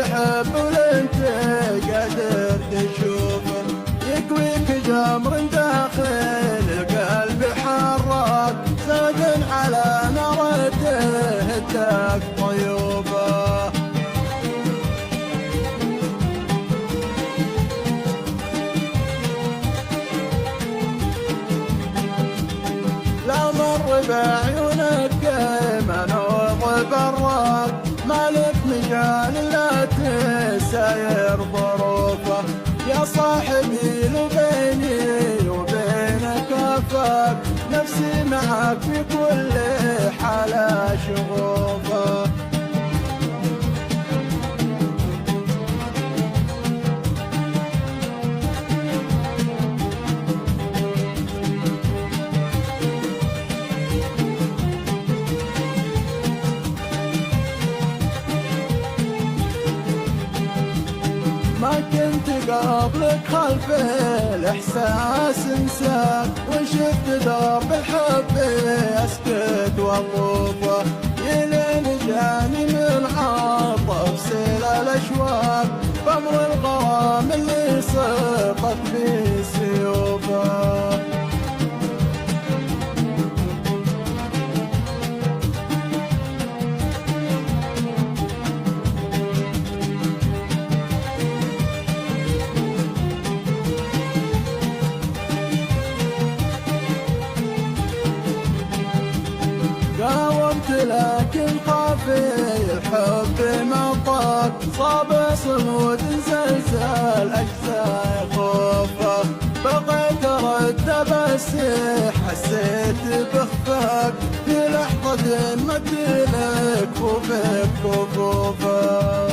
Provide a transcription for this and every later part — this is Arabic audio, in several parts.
تحب وانت قادر تشوفه، يكويك جمر داخل القلب حراك، زاد على نارته هداك طيوبه. لا مر بعيونك منوط براك، مالك مجال لا تساير ظروفه، يا صاحبي لو بيني وبينك افاك، نفسي معك في كل حالة شغوفه. ما كنت قبلك خلف الإحساس انساك، وإن شفت درب الحب أسكت وأطوفه، يلين جاني من عطف سيل الأشواق، بأمر الغرام اللي سقط في سيوفه. قاومت لكن خافي الحب مطاك، صاب صمود زلزال أجزاء خوفه، بغيت أرد بس حسيت بخفاك، في لحظة مدلك كفوفك كفوفه.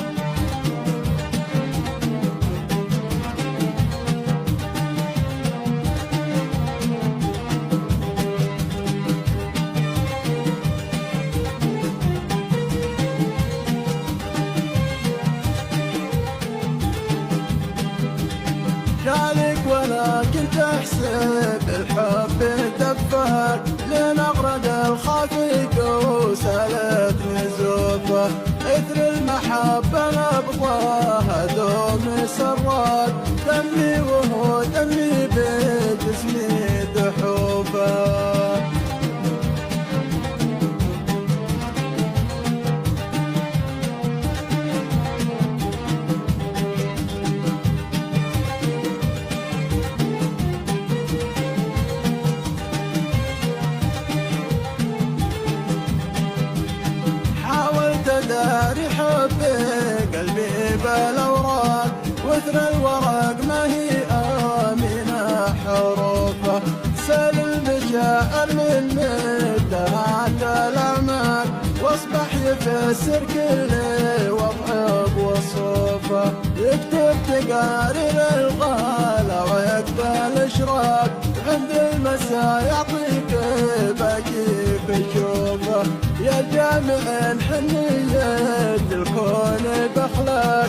جالك ولكن تحسب الحب دفاك، لين أغرد الخافق وسالت نزوفه، إثر المحبة نبضاها دوم سراك، دمي وهو دمي بجسمي دحوفه. داري حبي قلبي بالاوراق، وثر الورق ما هي آمنة حروفه، سل المشاعر من مدهات الأعماق، واصبح يفسر كل وضع بوصوفه، يكتب تقارير الغالة ويكتب الاشراق، عند المساء يعطيك باقي بشوفه، يا جامع حنية الكون بأخلاق،